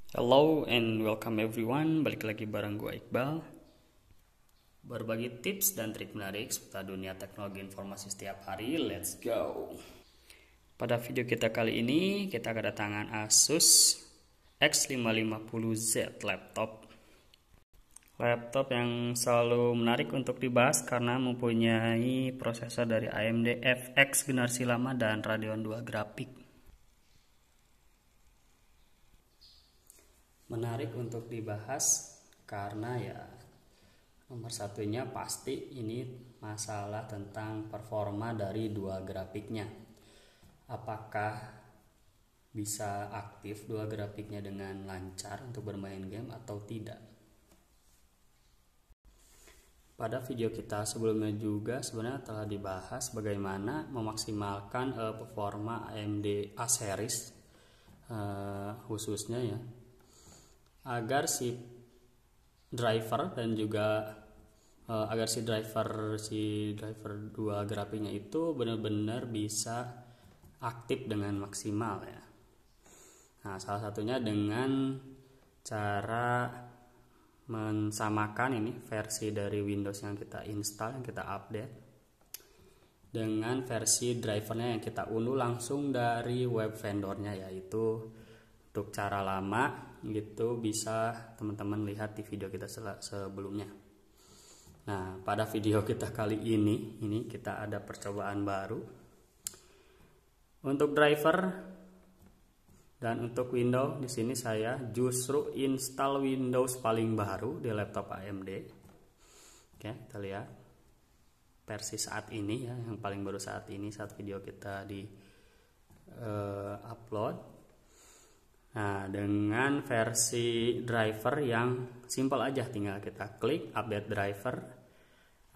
Hello and welcome everyone, balik lagi bareng gue Iqbal. Berbagi tips dan trik menarik seputar dunia teknologi informasi setiap hari, let's go. Pada video kita kali ini, kita kedatangan Asus X550Z laptop. Laptop yang selalu menarik untuk dibahas karena mempunyai prosesor dari AMD FX generasi lama dan Radeon 2 grafik. Menarik untuk dibahas karena nomor satunya pasti ini masalah tentang performa dari dua grafiknya. Apakah bisa aktif dua grafiknya dengan lancar untuk bermain game atau tidak? Pada video kita sebelumnya juga sebenarnya telah dibahas bagaimana memaksimalkan performa AMD A series khususnya ya, agar si driver dan juga agar si driver dua grafiknya itu benar-benar bisa aktif dengan maksimal ya. Nah, salah satunya dengan cara mensamakan ini versi dari Windows yang kita install, yang kita update, dengan versi drivernya yang kita unduh langsung dari web vendornya, yaitu untuk cara lama gitu bisa teman-teman lihat di video kita sebelumnya. Nah, pada video kita kali ini kita ada percobaan baru untuk driver dan untuk Windows. Di sini saya justru install Windows paling baru di laptop AMD. Oke, kita lihat versi saat ini ya, yang paling baru saat ini saat video kita di upload. Nah, dengan versi driver yang simple aja, tinggal kita klik update driver,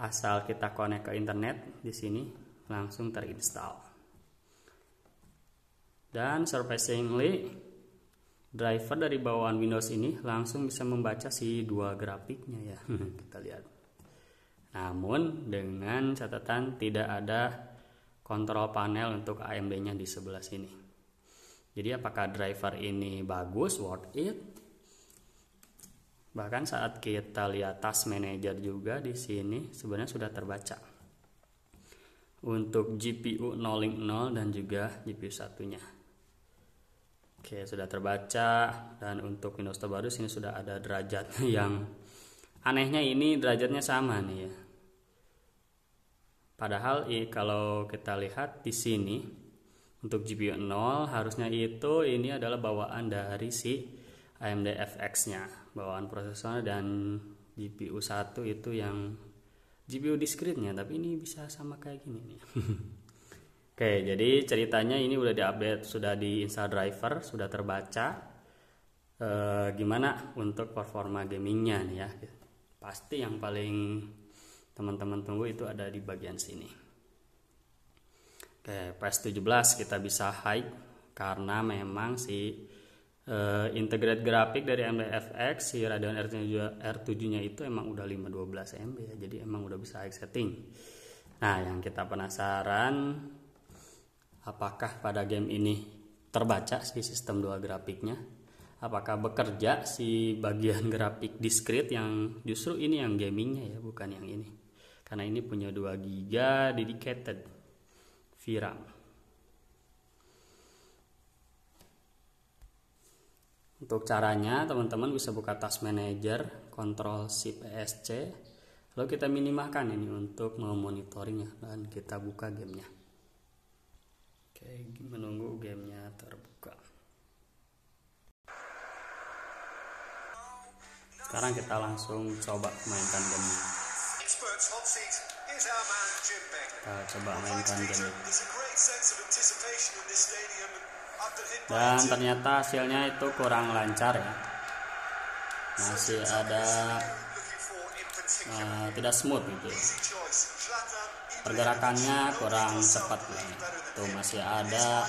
asal kita connect ke internet, di sini langsung terinstall. Dan surprisingly, driver dari bawaan Windows ini langsung bisa membaca si dua grafiknya ya. Kita lihat. Namun dengan catatan tidak ada kontrol panel untuk AMD-nya di sebelah sini. Jadi apakah driver ini bagus, worth it? Bahkan saat kita lihat task manager juga di sini sebenarnya sudah terbaca. Untuk GPU 0.0 dan juga GPU satunya. Oke, sudah terbaca. Dan untuk Windows terbaru sini sudah ada derajatnya yang anehnya ini derajatnya sama nih ya. Padahal kalau kita lihat di sini untuk GPU 0 harusnya ini adalah bawaan dari si AMD FX-nya, bawaan prosesor, dan GPU 1 itu yang GPU discrete-nya, tapi ini bisa sama kayak gini nih. Oke, jadi ceritanya ini udah diupdate, sudah diinstal driver, sudah terbaca. Gimana untuk performa gamingnya nih ya? Pasti yang paling teman-teman tunggu itu ada di bagian sini. Oke, PS17 kita bisa hide karena memang si integrate grafik dari AMD FX, si Radeon R7-nya itu emang udah 512 MB ya, jadi emang udah bisa high setting. Nah, yang kita penasaran apakah pada game ini terbaca si sistem dua grafiknya, apakah bekerja si bagian grafik discrete yang justru ini yang gamingnya ya, bukan yang ini, karena ini punya 2 GB dedicated VRAM. Untuk caranya teman-teman bisa buka task manager, Ctrl Shift ESC, lalu kita minimalkan ini untuk memonitoringnya dan kita buka gamenya. Oke, menunggu gamenya terbuka. Sekarang kita langsung coba mainkan gamenya. Kita coba mainkan game ini. Dan ternyata hasilnya itu kurang lancar ya. Masih ada tidak smooth gitu. Pergerakannya kurang cepat ya. Tuh masih ada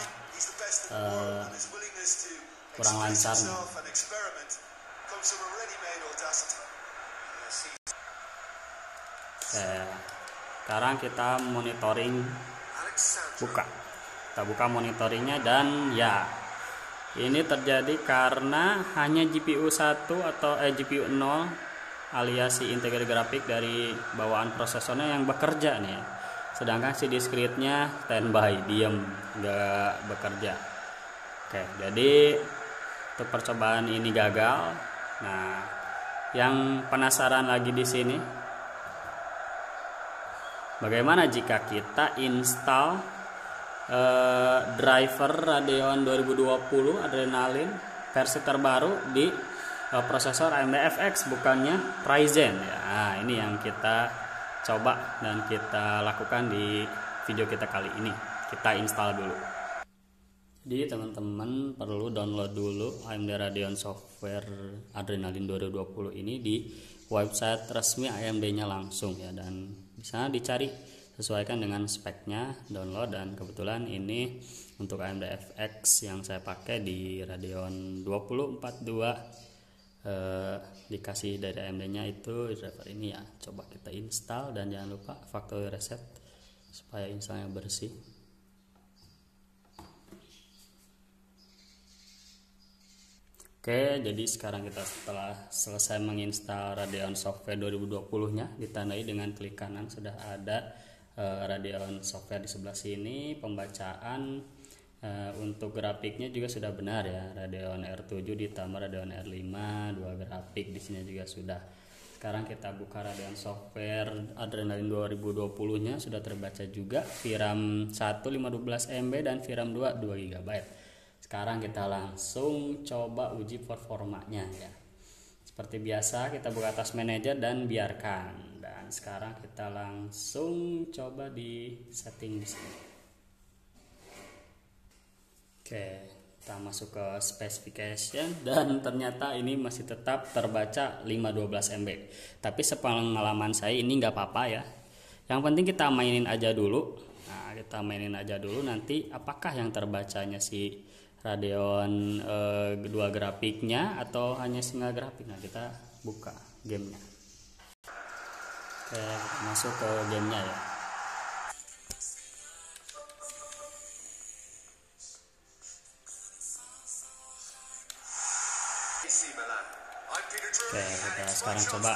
kurang lancar nih. Sekarang kita monitoring, kita buka monitoringnya, dan ya Ini terjadi karena hanya GPU 1 atau GPU 0 alias si integrated grafik dari bawaan prosesornya yang bekerja nih. Sedangkan si discrete-nya standby, diem, nggak bekerja. Oke, jadi untuk percobaan ini gagal. Nah, yang penasaran lagi di sini, bagaimana jika kita install driver Radeon 2020 Adrenalin versi terbaru di prosesor AMD FX, bukannya Ryzen ya. Nah, ini yang kita coba dan kita lakukan di video kita kali ini. Kita install dulu. Jadi teman-teman perlu download dulu AMD Radeon Software Adrenalin 2020 ini di website resmi AMD-nya langsung ya, dan di sana dicari sesuaikan dengan speknya, download, dan kebetulan ini untuk AMD FX yang saya pakai di Radeon 2042 dikasih dari AMD-nya itu driver ini ya. Coba kita install dan jangan lupa factory reset supaya installnya bersih. Oke, jadi sekarang kita setelah selesai menginstal Radeon Software 2020-nya, ditandai dengan klik kanan sudah ada Radeon Software di sebelah sini. Pembacaan untuk grafiknya juga sudah benar ya, Radeon R7 ditambah Radeon R5, 2 grafik di sini juga sudah. Sekarang kita buka Radeon Software Adrenalin 2020-nya, sudah terbaca juga. VRAM 1 512 MB dan VRAM 2 2 GB. Sekarang kita langsung coba uji performanya ya. Seperti biasa kita buka Task Manager dan biarkan. Dan sekarang kita langsung coba di setting di sini. Oke, kita masuk ke specification dan ternyata ini masih tetap terbaca 512 MB. Tapi sepengalaman saya ini nggak apa-apa ya. Yang penting kita mainin aja dulu. Nah, kita mainin aja dulu, nanti apakah yang terbacanya si Radeon 2 grafiknya atau hanya single grafik. Nah, kita buka gamenya. Oke, masuk ke gamenya ya. Oke, kita sekarang coba.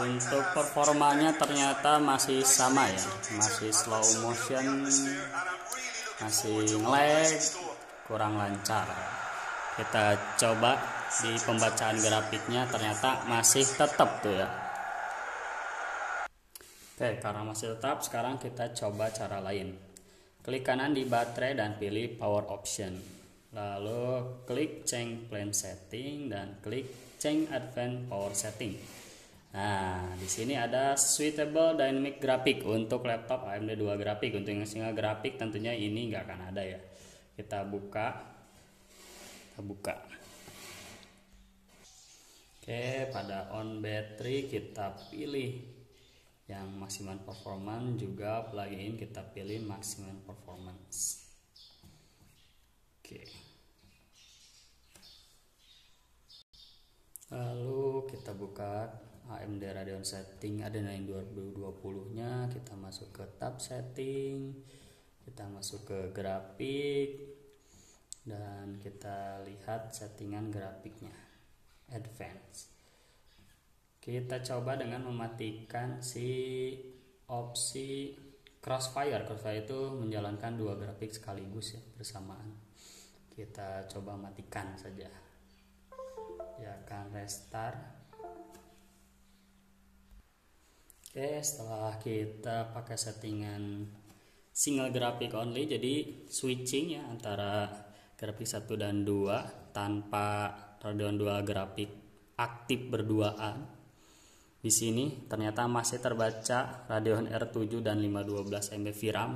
Untuk performanya ternyata masih sama ya, masih slow motion, masih nge-lag, kurang lancar. Kita coba di pembacaan grafiknya, ternyata masih tetap tuh ya. Oke, karena masih tetap, sekarang kita coba cara lain. Klik kanan di baterai dan pilih power option, lalu klik change plan setting dan klik change advanced power setting. Nah, di sini ada suitable dynamic graphic untuk laptop AMD 2 grafik. Untuk yang single grafik tentunya ini nggak akan ada ya. Kita buka. Oke, pada on battery kita pilih yang maximum performance, juga plugin kita pilih maximum performance. Oke. Lalu kita buka AMD Radeon setting Adrenalin 2020-nya, kita masuk ke tab setting, kita masuk ke grafik, dan kita lihat settingan grafiknya advance. Kita coba dengan mematikan si opsi crossfire. Crossfire itu menjalankan 2 grafik sekaligus ya, bersamaan. Kita coba matikan saja. Ya, akan restart. Oke, setelah kita pakai settingan single graphic only, jadi switching ya antara grafik 1 dan 2 tanpa Radeon 2 grafik aktif berduaan. Di sini ternyata masih terbaca Radeon R7 dan 512 MB VRAM.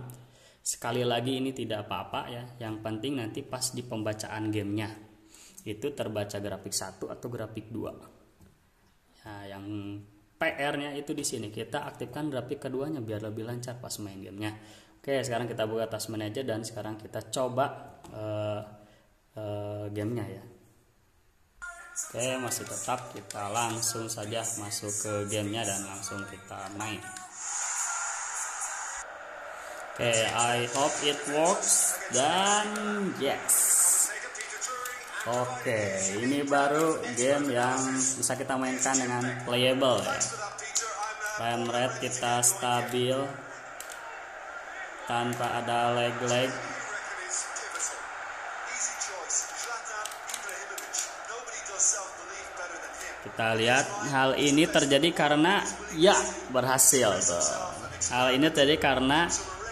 Sekali lagi ini tidak apa-apa ya, yang penting nanti pas di pembacaan gamenya itu terbaca grafik 1 atau grafik 2. Nah, yang PR-nya itu di sini kita aktifkan grafik keduanya biar lebih lancar pas main gamenya. Oke, sekarang kita buka Task Manager dan sekarang kita coba gamenya ya. Oke, masih tetap, kita langsung saja masuk ke gamenya dan langsung kita main. Oke, I hope it works, dan yes. Oke, ini baru game yang bisa kita mainkan dengan playable ya. Frame rate kita stabil tanpa ada lag-lag. Kita lihat hal ini terjadi karena ya berhasil tuh. Hal ini terjadi karena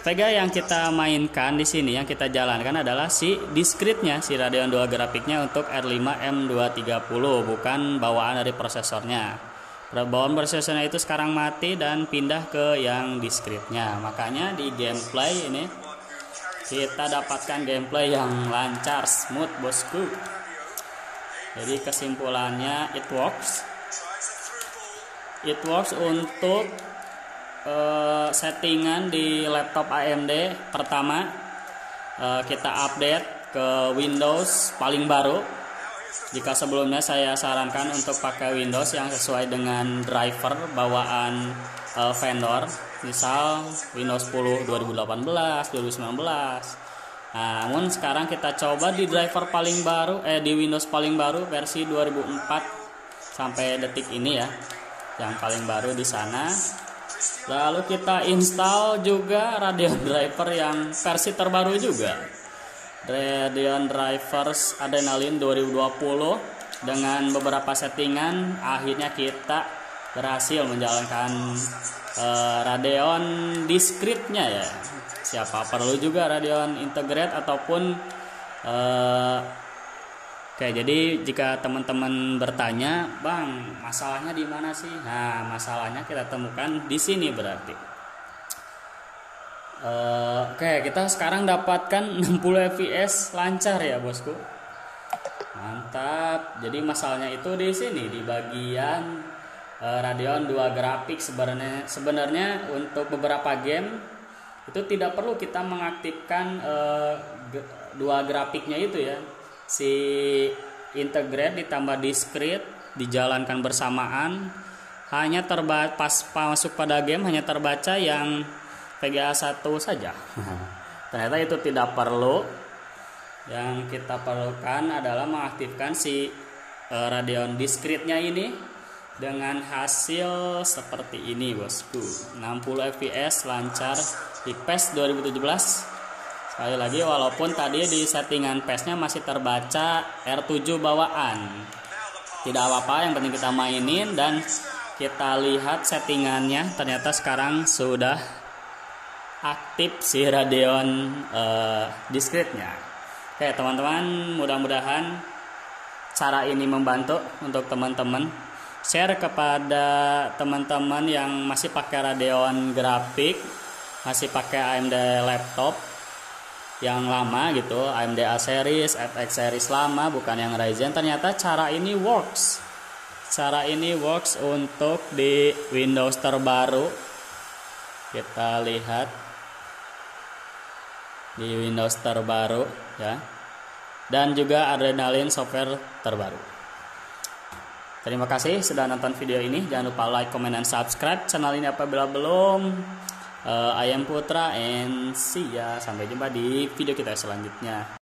Vega yang kita mainkan di sini, yang kita jalankan adalah si discrete-nya, si Radeon 2 grafiknya untuk R5 M230, bukan bawaan dari prosesornya. Bawaan prosesornya itu sekarang mati dan pindah ke yang discrete-nya. Makanya di gameplay ini kita dapatkan gameplay yang lancar, smooth bosku. Jadi kesimpulannya it works. It works untuk settingan di laptop AMD. Pertama, kita update ke Windows paling baru. Jika sebelumnya saya sarankan untuk pakai Windows yang sesuai dengan driver bawaan vendor, misal Windows 10 2018, 2019. Namun sekarang kita coba di driver paling baru, di Windows paling baru versi 2004 sampai detik ini ya, yang paling baru di sana. Lalu kita install juga Radeon driver yang versi terbaru juga, Radeon Drivers Adrenalin 2020. Dengan beberapa settingan akhirnya kita berhasil menjalankan Radeon discrete-nya ya. Siapa perlu juga Radeon integrate ataupun Oke, jadi jika teman-teman bertanya, Bang, masalahnya di mana sih? Nah, masalahnya kita temukan di sini berarti. Oke, kita sekarang dapatkan 60 fps lancar ya, bosku. Mantap. Jadi masalahnya itu di sini, di bagian Radeon 2 grafik. Sebenarnya untuk beberapa game itu tidak perlu kita mengaktifkan dua grafiknya itu ya. Si integrate ditambah discrete dijalankan bersamaan, hanya pas masuk pada game hanya terbaca yang VGA 1 saja. Ternyata itu tidak perlu. Yang kita perlukan adalah mengaktifkan si Radeon discrete-nya ini dengan hasil seperti ini, bosku. 60 fps lancar di PES 2017. Sekali lagi, walaupun tadi di settingan PES-nya masih terbaca R7 bawaan, tidak apa-apa, yang penting kita mainin dan kita lihat settingannya. Ternyata sekarang sudah aktif si Radeon discrete-nya. Oke teman-teman, mudah-mudahan cara ini membantu untuk teman-teman. Share kepada teman-teman yang masih pakai Radeon grafik, masih pakai AMD laptop yang lama gitu, AMD A series, FX series lama, bukan yang Ryzen. Ternyata cara ini works. Cara ini works untuk di Windows terbaru. Kita lihat di Windows terbaru ya. Dan juga Adrenalin software terbaru. Terima kasih sudah nonton video ini. Jangan lupa like, comment, dan subscribe channel ini apabila belum. I am Putra and see ya. Sampai jumpa di video kita selanjutnya.